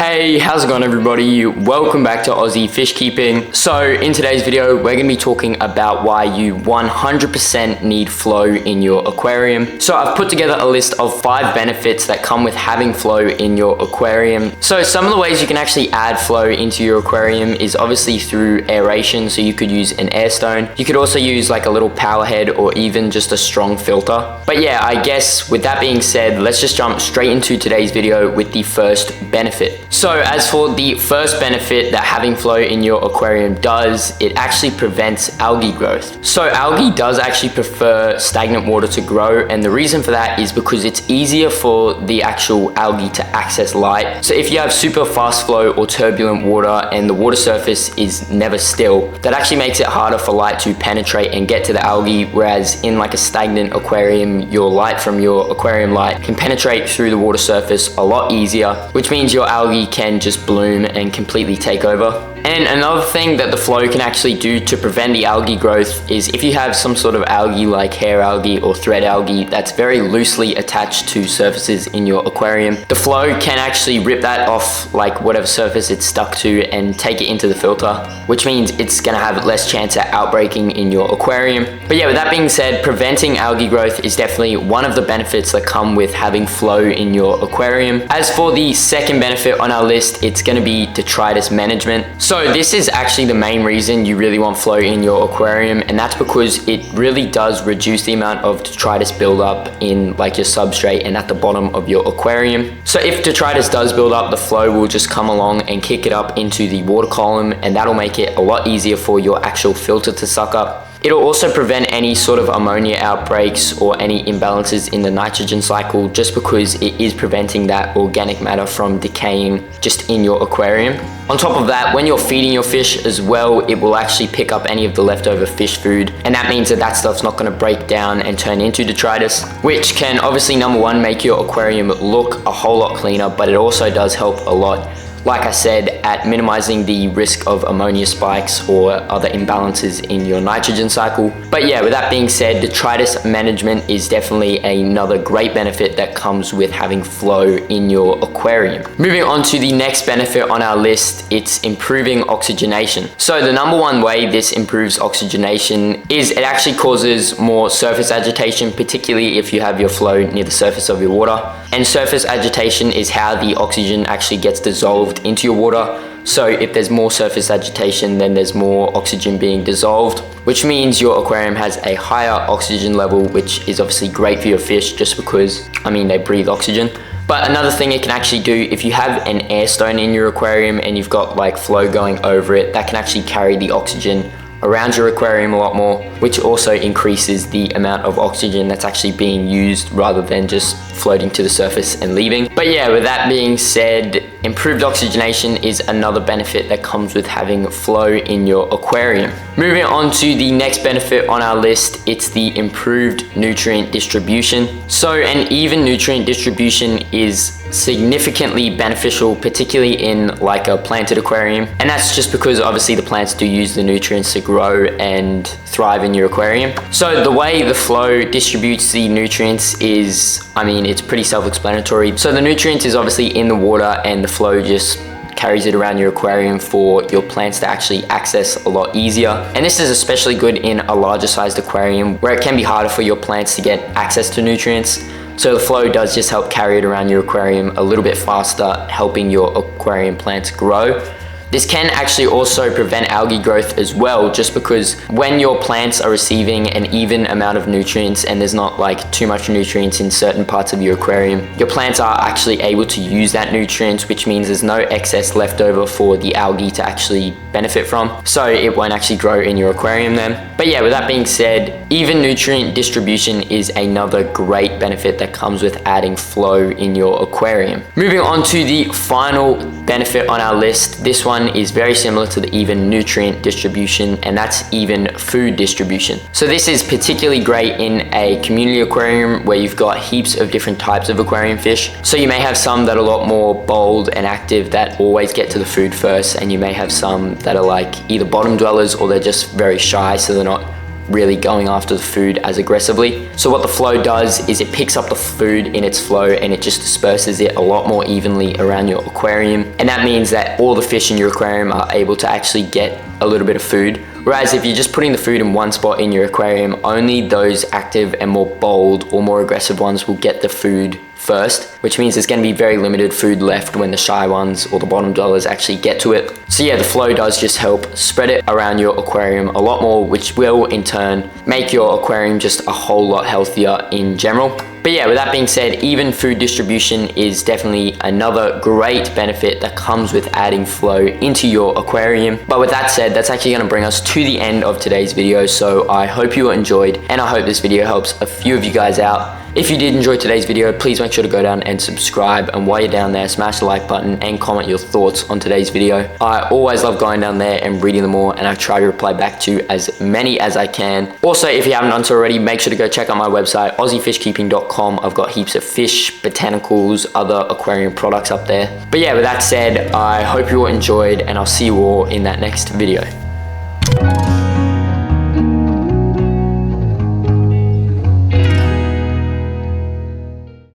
Hey, how's it going everybody? Welcome back to Aussie Fish Keeping. So in today's video, we're going to be talking about why you 100% need flow in your aquarium. So I've put together a list of 5 benefits that come with having flow in your aquarium. So some of the ways you can actually add flow into your aquarium is obviously through aeration. So you could use an air stone. You could also use like a little power head or even just a strong filter. But yeah, I guess with that being said, let's just jump straight into today's video with the first benefit. So as for the first benefit that having flow in your aquarium does, it actually prevents algae growth. So algae does actually prefer stagnant water to grow, and the reason for that is because it's easier for the actual algae to access light. So if you have super fast flow or turbulent water and the water surface is never still, that actually makes it harder for light to penetrate and get to the algae, whereas in like a stagnant aquarium, your light from your aquarium light can penetrate through the water surface a lot easier, which means your algae can just bloom and completely take over. And another thing that the flow can actually do to prevent the algae growth is if you have some sort of algae like hair algae or thread algae that's very loosely attached to surfaces in your aquarium, the flow can actually rip that off like whatever surface it's stuck to and take it into the filter, which means it's gonna have less chance at outbreaking in your aquarium. But yeah, with that being said, preventing algae growth is definitely one of the benefits that come with having flow in your aquarium. As for the second benefit on our list, it's gonna be detritus management. So this is actually the main reason you really want flow in your aquarium, and that's because it really does reduce the amount of detritus buildup in like your substrate and at the bottom of your aquarium. So if detritus does build up, the flow will just come along and kick it up into the water column, and that'll make it a lot easier for your actual filter to suck up. It'll also prevent any sort of ammonia outbreaks or any imbalances in the nitrogen cycle, just because it is preventing that organic matter from decaying just in your aquarium. On top of that, when you're feeding your fish as well, it will actually pick up any of the leftover fish food, and that means that stuff's not going to break down and turn into detritus, which can obviously, number one, make your aquarium look a whole lot cleaner, but it also does help a lot, like I said, at minimizing the risk of ammonia spikes or other imbalances in your nitrogen cycle. But yeah, with that being said, detritus management is definitely another great benefit that comes with having flow in your aquarium. Moving on to the next benefit on our list, it's improving oxygenation. So the number one way this improves oxygenation is it actually causes more surface agitation, particularly if you have your flow near the surface of your water. And surface agitation is how the oxygen actually gets dissolved into your water. So if there's more surface agitation, then there's more oxygen being dissolved, which means your aquarium has a higher oxygen level, which is obviously great for your fish just because, I mean, they breathe oxygen. But another thing it can actually do, if you have an air stone in your aquarium and you've got like flow going over it, that can actually carry the oxygen around your aquarium a lot more, which also increases the amount of oxygen that's actually being used rather than just floating to the surface and leaving. But yeah, with that being said, improved oxygenation is another benefit that comes with having flow in your aquarium. Moving on to the next benefit on our list, it's the improved nutrient distribution. So an even nutrient distribution is significantly beneficial, particularly in like a planted aquarium, and that's just because obviously the plants do use the nutrients to grow and thrive in your aquarium. So the way the flow distributes the nutrients is, I mean, it's pretty self-explanatory. So the nutrients is obviously in the water, and the flow just carries it around your aquarium for your plants to actually access a lot easier. And this is especially good in a larger sized aquarium where it can be harder for your plants to get access to nutrients. So the flow does just help carry it around your aquarium a little bit faster, helping your aquarium plants grow. This can actually also prevent algae growth as well, just because when your plants are receiving an even amount of nutrients and there's not like too much nutrients in certain parts of your aquarium, your plants are actually able to use that nutrients, which means there's no excess left over for the algae to actually benefit from. So it won't actually grow in your aquarium then. But yeah, with that being said, even nutrient distribution is another great benefit that comes with adding flow in your aquarium. Moving on to the final benefit on our list, this one is very similar to the even nutrient distribution, and that's even food distribution. So this is particularly great in a community aquarium where you've got heaps of different types of aquarium fish. So you may have some that are a lot more bold and active that always get to the food first, and you may have some that are like either bottom dwellers or they're just very shy, so they're not really going after the food as aggressively. So what the flow does is it picks up the food in its flow and it just disperses it a lot more evenly around your aquarium. And that means that all the fish in your aquarium are able to actually get a little bit of food. Whereas if you're just putting the food in one spot in your aquarium, only those active and more bold or more aggressive ones will get the food first, which means there's going to be very limited food left when the shy ones or the bottom dwellers actually get to it. So yeah, the flow does just help spread it around your aquarium a lot more, which will in turn make your aquarium just a whole lot healthier in general. But yeah, with that being said, even food distribution is definitely another great benefit that comes with adding flow into your aquarium. But with that said, that's actually gonna bring us to the end of today's video. So I hope you enjoyed, and I hope this video helps a few of you guys out. If you did enjoy today's video, please make sure to go down and subscribe. And while you're down there, smash the like button and comment your thoughts on today's video. I always love going down there and reading them all, and I try to reply back to as many as I can. Also, if you haven't done so already, make sure to go check out my website, aussiefishkeeping.com. I've got heaps of fish, botanicals, other aquarium products up there. But yeah, with that said, I hope you all enjoyed, and I'll see you all in that next video.